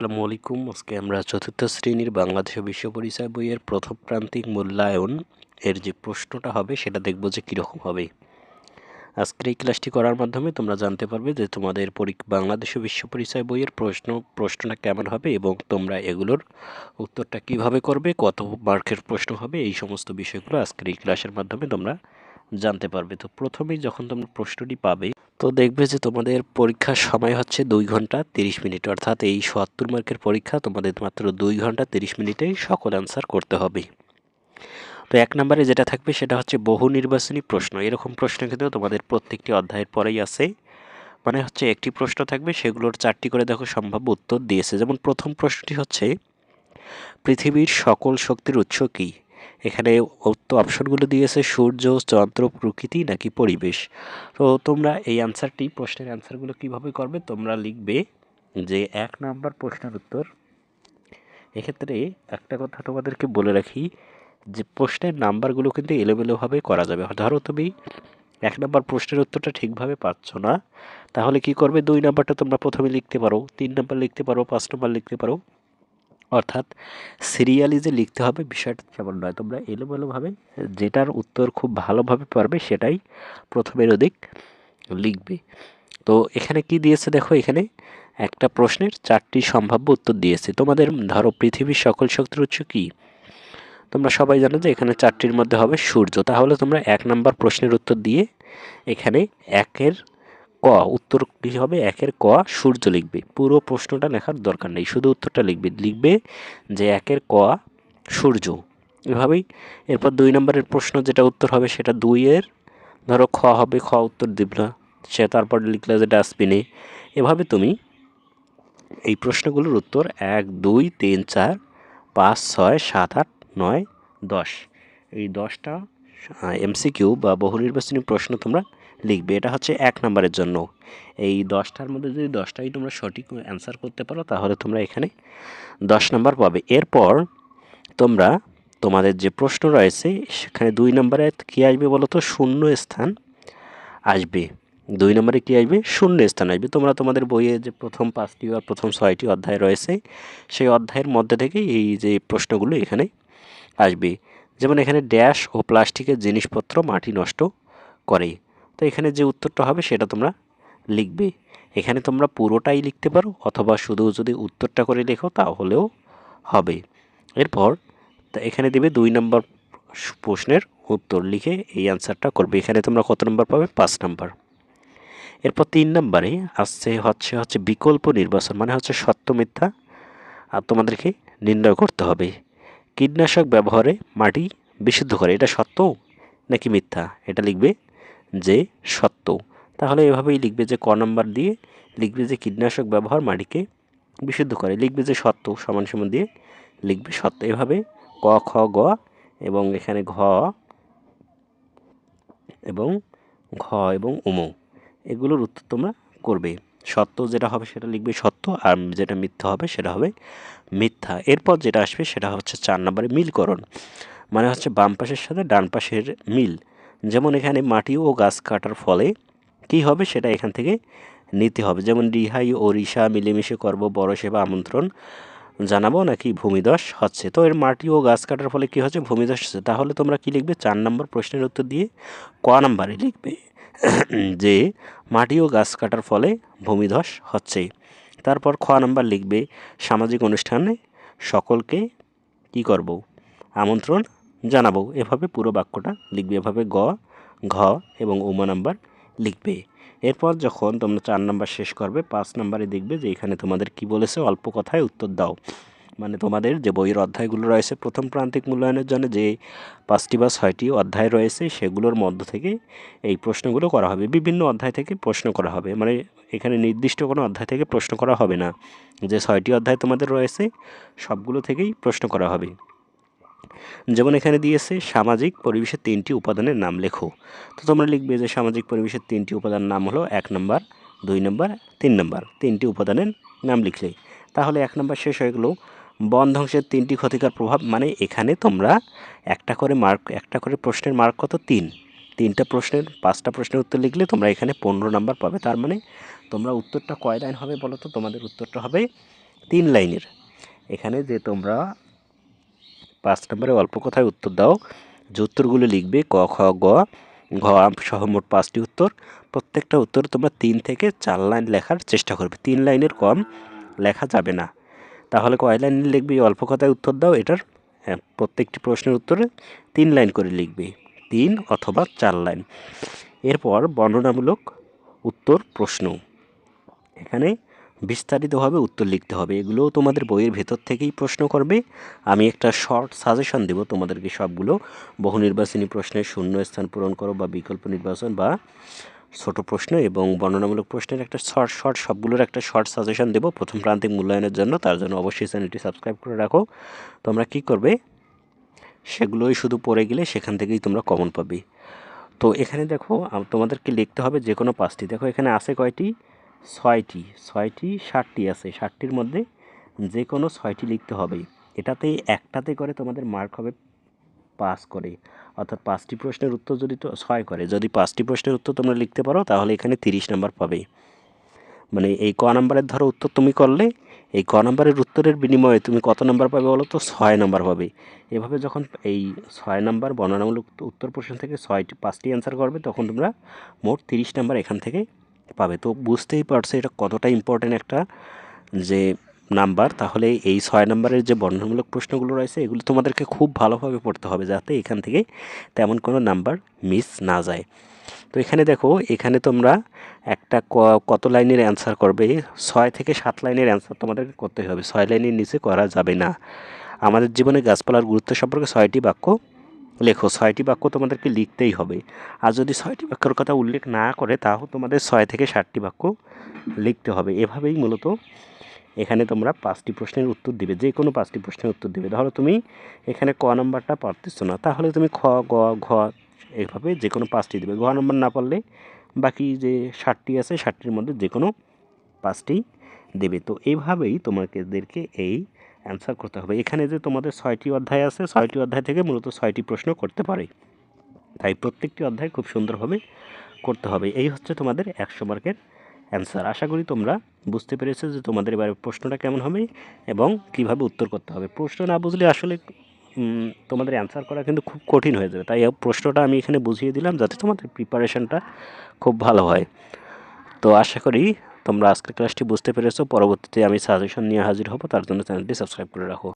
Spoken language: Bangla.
আসসালামু আলাইকুম। আজকে আমরা চতুর্থ শ্রেণীর বাংলাদেশ ও বিশ্ব পরিচয় বইয়ের প্রথম প্রান্তিক মূল্যায়ন এর যে প্রশ্নটা হবে সেটা দেখব যে কীরকম হবে। আজকের এই ক্লাসটি করার মাধ্যমে তোমরা জানতে পারবে যে তোমাদের বাংলাদেশ ও বিশ্ব পরিচয় বইয়ের প্রশ্নটা কেমন হবে এবং তোমরা এগুলোর উত্তরটা কিভাবে করবে, কত মার্কের প্রশ্ন হবে, এই সমস্ত বিষয়গুলো আজকের এই ক্লাসের মাধ্যমে তোমরা জানতে পারবে। তো প্রথমেই যখন তোমরা প্রশ্নটি পাবে তো দেখবে যে তোমাদের পরীক্ষার সময় হচ্ছে 2 ঘন্টা 30 মিনিট, অর্থাৎ এই ৭০ মার্কের পরীক্ষা তোমাদের মাত্র 2 ঘন্টা 30 মিনিটেই সকল অ্যান্সার করতে হবে। তো 1 নম্বরে যেটা থাকবে সেটা হচ্ছে বহু নির্বাচনী প্রশ্ন। এরকম প্রশ্ন কিন্তু তোমাদের প্রত্যেকটি অধ্যায়ের পরেই আছে, মানে হচ্ছে একটি প্রশ্ন থাকবে, সেগুলোর 4টি করে দেখো সম্ভাব্য উত্তর দিয়েছে। যেমন প্রথম প্রশ্নটি হচ্ছে পৃথিবীর সকল শক্তির উৎস কী? এখানে অপশনগুলো দিয়েছে সূর্য, চন্দ্র, প্রকৃতি নাকি পরিবেশ। তো তোমরা এই প্রশ্নের অ্যান্সারগুলো কিভাবে করবে, তোমরা লিখবে যে 1 নাম্বার প্রশ্নের উত্তর। এক্ষেত্রে একটা কথা তোমাদেরকে বলে রাখি যে প্রশ্নের নাম্বারগুলো কিন্তু এলোমেলোভাবে করা যাবে। ধরো তুমি 1 নাম্বার প্রশ্নের উত্তরটা ঠিকভাবে পাচ্ছ না, তাহলে কি করবে, 2 নাম্বারটা তোমরা প্রথমে লিখতে পারো, 3 নাম্বার লিখতে পারো, 5 নাম্বার লিখতে পারো। অর্থাৎ সিরিয়ালি যে লিখতে হবে বিষয়টা তেমন নয়, তোমরা এলোমেলোভাবে যেটার উত্তর খুব ভালোভাবে পারবে সেটাই প্রথমের অধিক লিখবে। তো এখানে কি দিয়েছে দেখো, এখানে একটা প্রশ্নের 4টি সম্ভাব্য উত্তর দিয়েছে। তোমাদের ধরো পৃথিবীর সকল শক্তির উৎস কী, তোমরা সবাই জানো যে এখানে 4টির মধ্যে হবে সূর্য। তাহলে তোমরা 1 নাম্বার প্রশ্নের উত্তর দিয়ে এখানে একের ক উত্তর কী হবে, 1-এর ক সূর্য লিখবে। পুরো প্রশ্নটা লেখার দরকার নেই, শুধু উত্তরটা লিখবে যে 1-এর ক সূর্য, এভাবেই। এরপর 2 নম্বরের প্রশ্ন যেটা উত্তর হবে সেটা 2-এর ধরো খ হবে, খ উত্তর দিবলা, সে তারপর লিখলে যে ডাস্টবিনে। এভাবে তুমি এই প্রশ্নগুলোর উত্তর 1, 2, 3, 4, 5, 6, 7, 8, 9, 10, এই 10টা এমসিকিউ বা বহু নির্বাচনী প্রশ্ন তোমরা লিখবে। এটা হচ্ছে 1 নম্বরের জন্য। এই 10টার মধ্যে যদি 10টাই তোমরা সঠিক অ্যান্সার করতে পারো তাহলে তোমরা এখানে 10 নম্বর পাবে। এরপর তোমরা তোমাদের যে প্রশ্ন রয়েছে সেখানে 2 নম্বরে কী আসবে বলো তো, শূন্য স্থান আসবে। 2 নম্বরে কী আসবে, শূন্য স্থান আসবে। তোমরা তোমাদের বইয়ে যে প্রথম 5টি বা প্রথম 6টি অধ্যায় রয়েছে সেই অধ্যায়ের মধ্যে থেকেই এই যে প্রশ্নগুলো এখানে আসবে। যেমন এখানে ড্যাশ ও প্লাস্টিকের জিনিসপত্র মাটি নষ্ট করে। তো এখানে যে উত্তরটা হবে সেটা তোমরা লিখবে। এখানে তোমরা পুরোটাই লিখতে পারো অথবা শুধু যদি উত্তরটা করে লেখো তাহলেও হবে। এরপর এখানে দেবে 2 নম্বর প্রশ্নের উত্তর লিখে এই অ্যান্সারটা করবে। এখানে তোমরা কত নম্বর পাবে, 5 নম্বর। এরপর 3 নম্বরে আসছে হচ্ছে বিকল্প নির্বাচন, মানে হচ্ছে সত্য মিথ্যা আর তোমাদেরকে নির্ণয় করতে হবে। কীটনাশক ব্যবহারে মাটি বিশুদ্ধ করে, এটা সত্য নাকি মিথ্যা, এটা লিখবে যে সত্য। তাহলে এভাবেই লিখবে যে ক নাম্বার দিয়ে লিখবে যে কীটনাশক ব্যবহার মাটিকে বিশুদ্ধ করে, লিখবে যে সত্য সমান সমান দিয়ে লিখবে সত্য। এভাবে ক, খ, গ এবং এখানে ঘ এবং ঘ এবং উমো এগুলোর উত্তর তোমরা করবে। সত্য যেটা হবে সেটা লিখবে সত্য, আর যেটা মিথ্যা হবে সেটা হবে মিথ্যা। এরপর যেটা আসবে সেটা হচ্ছে 4 নম্বরে মিলকরণ, মানে হচ্ছে বাম পাশের সাথে ডান পাশের মিল। যেমন এখানে মাটি ও গাছ কাটার ফলে কী হবে সেটা এখান থেকে নিতে হবে। যেমন রিহাই ও রিসা মিলেমিশে করব বড় সেবা আমন্ত্রণ জানাবো নাকি ভূমিধস হচ্ছে। তো এর মাটি ও গাছ কাটার ফলে কী হচ্ছে, ভূমিধস হচ্ছে। তাহলে তোমরা কি লিখবে, 4 নম্বর প্রশ্নের উত্তর দিয়ে ক নাম্বারে লিখবে যে মাটি ও গাছ কাটার ফলে ভূমিধস হচ্ছে। তারপর খ নাম্বার লিখবে সামাজিক অনুষ্ঠানে সকলকে কি করব, আমন্ত্রণ জানাবো। এভাবে পুরো বাক্যটা লিখবে, এভাবে গ, ঘ এবং উমা নাম্বার লিখবে। এরপর যখন তোমরা 4 নাম্বার শেষ করবে, 5 নাম্বারে দেখবে যে এখানে তোমাদের কি বলেছে, অল্প কথায় উত্তর দাও। মানে তোমাদের যে বইয়ের অধ্যায়গুলো রয়েছে প্রথম প্রান্তিক মূল্যায়নের জন্য যে 5টি বা 6টি অধ্যায় রয়েছে সেগুলোর মধ্য থেকে এই প্রশ্নগুলো করা হবে। বিভিন্ন অধ্যায় থেকে প্রশ্ন করা হবে, মানে এখানে নির্দিষ্ট কোনো অধ্যায় থেকে প্রশ্ন করা হবে না। যে 6টি অধ্যায় তোমাদের রয়েছে সবগুলো থেকেই প্রশ্ন করা হবে। যেমন এখানে দিয়েছে সামাজিক পরিবেশের 3টি উপাদানের নাম লেখো। তো তোমরা লিখবে যে সামাজিক পরিবেশের 3টি উপাদানের নাম হলো 1 নম্বর, 2 নম্বর, 3 নম্বর। 3টি উপাদানের নাম লিখলে তাহলে 1 নম্বর শেষ হয়ে গেল। বন ধ্বংসের 3টি ক্ষতিকর প্রভাব, মানে এখানে তোমরা একটা করে প্রশ্নের মার্ক কত, 3টা প্রশ্নের 5টা প্রশ্নের উত্তর লিখলে তোমরা এখানে 15 নম্বর পাবে। তার মানে তোমরা উত্তরটা কয় লাইন হবে বলো তো, তোমাদের উত্তরটা হবে 3 লাইনের। এখানে যে তোমরা 5 নম্বরে অল্প কথায় উত্তর দাও, যে উত্তরগুলো লিখবে ক খ গ ঘ সহ মোট 5টি উত্তর। প্রত্যেকটা উত্তর তোমরা 3 থেকে 4 লাইন লেখার চেষ্টা করবে, 3 লাইনের কম লেখা যাবে না। তাহলে কয় লাইন লিখবে? অল্প কথায় উত্তর দাও, এটার প্রত্যেকটি প্রশ্নের উত্তরে 3 লাইন করে লিখবে, 3 অথবা 4 লাইন। এরপর বর্ণনামূলক উত্তর প্রশ্ন, এখানে বিস্তারিতভাবে উত্তর লিখতে হবে। এগুলোও তোমাদের বইয়ের ভেতর থেকেই প্রশ্ন করবে। আমি একটা শর্ট সাজেশন দেব তোমাদেরকে, সবগুলো বহু নির্বাচনী প্রশ্নের শূন্য স্থান পূরণ করো বা বিকল্প নির্বাচন বা ছোট প্রশ্ন এবং বর্ণনামূলক প্রশ্নের একটা শর্ট সবগুলোর একটা শর্ট সাজেশন দেবো প্রথম প্রান্তিক মূল্যায়নের জন্য। তার জন্য অবশ্যই চ্যানেলটি সাবস্ক্রাইব করে রাখো। তোমরা কি করবে, সেগুলোই শুধু পড়ে গেলে সেখান থেকেই তোমরা কমন পাবে। তো এখানে দেখো তোমাদেরকে লিখতে হবে যে কোনো 5টি। দেখো এখানে আছে কয়টি? 6টি। 60টি আছে, 60টির মধ্যে যে কোনো 6টি লিখতে হবে। এটাতে একটাতে করে তোমাদের মার্ক হবে 5 করে, অর্থাৎ 5টি প্রশ্নের উত্তর যদি 6 করে, যদি 5টি প্রশ্নের উত্তর তোমরা লিখতে পারো তাহলে এখানে 30 নাম্বার পাবে। মানে এই ক নাম্বারের ধরো উত্তর তুমি করলে, এই ক নাম্বারের উত্তরের বিনিময়ে তুমি কত নাম্বার পাবে বলো তো? 6 নাম্বার পাবে। এভাবে যখন এই 6 নাম্বার বর্ণনামূলক উত্তর প্রশ্ন থেকে 5টি অ্যান্সার করবে, তখন তোমরা মোট 30 নাম্বার এখান থেকে পাবে। তো বুঝতেই পারছো এটা কতটা ইম্পর্টেন্ট একটা যে নাম্বার। তাহলে এই 6 নাম্বারের যে বর্ণনামূলক প্রশ্নগুলো রয়েছে এগুলো তোমাদেরকে খুব ভালোভাবে পড়তে হবে, যাতে এখান থেকে তেমন কোনো নাম্বার মিস না যায়। তো এখানে দেখো, এখানে তোমরা একটা কত লাইনের অ্যান্সার করবে? 6 থেকে 7 লাইনের অ্যান্সার তোমাদেরকে করতে হবে, 6 লাইনের নিচে করা যাবে না। আমাদের জীবনে গাছপালার গুরুত্ব সম্পর্কে 6টি বাক্য লেখো, 6টি বাক্য তোমাদেরকে লিখতেই হবে। আর যদি 6টি বাক্যের কথা উল্লেখ না করে, তাও তোমাদের 6 থেকে 7টি বাক্য লিখতে হবে। এভাবেই মূলত এখানে তোমরা 5টি প্রশ্নের উত্তর দিবে, যে কোনো 5টি প্রশ্নের উত্তর দিবে। ধরো তুমি এখানে ক নাম্বারটা পারতেছো না, তাহলে তুমি খ গ ঘ এইভাবে যে কোনো 5টি দেবে। ঘ নাম্বার না পারলে বাকি যে 60টি আছে 60টির মধ্যে যে কোনো 5টি দেবে। তো এইভাবেই তোমাদেরকে এই অ্যান্সার করতে হবে। এখানে যে তোমাদের 6টি অধ্যায় আছে, 6টি অধ্যায় থেকে মূলত 6টি প্রশ্ন করতে পারে, তাই প্রত্যেকটি অধ্যায় খুব সুন্দরভাবে করতে হবে। এই হচ্ছে তোমাদের 100 মার্কের অ্যান্সার। আশা করি তোমরা বুঝতে পেরেছো যে তোমাদের এবারে প্রশ্নটা কেমন হবে এবং কিভাবে উত্তর করতে হবে। প্রশ্ন না বুঝলে আসলে তোমাদের অ্যান্সার করা কিন্তু খুব কঠিন হয়ে যাবে। তাই এই প্রশ্নটা আমি এখানে বুঝিয়ে দিলাম যাতে তোমাদের প্রিপারেশনটা খুব ভালো হয়। তো আশা করি তোমরা আজকের ক্লাসটি বুঝতে পেরেছো। পরবর্তীতে আমি সাজেশন নিয়ে হাজির হব, তার জন্য চ্যানেলটি সাবস্ক্রাইব করে রাখো।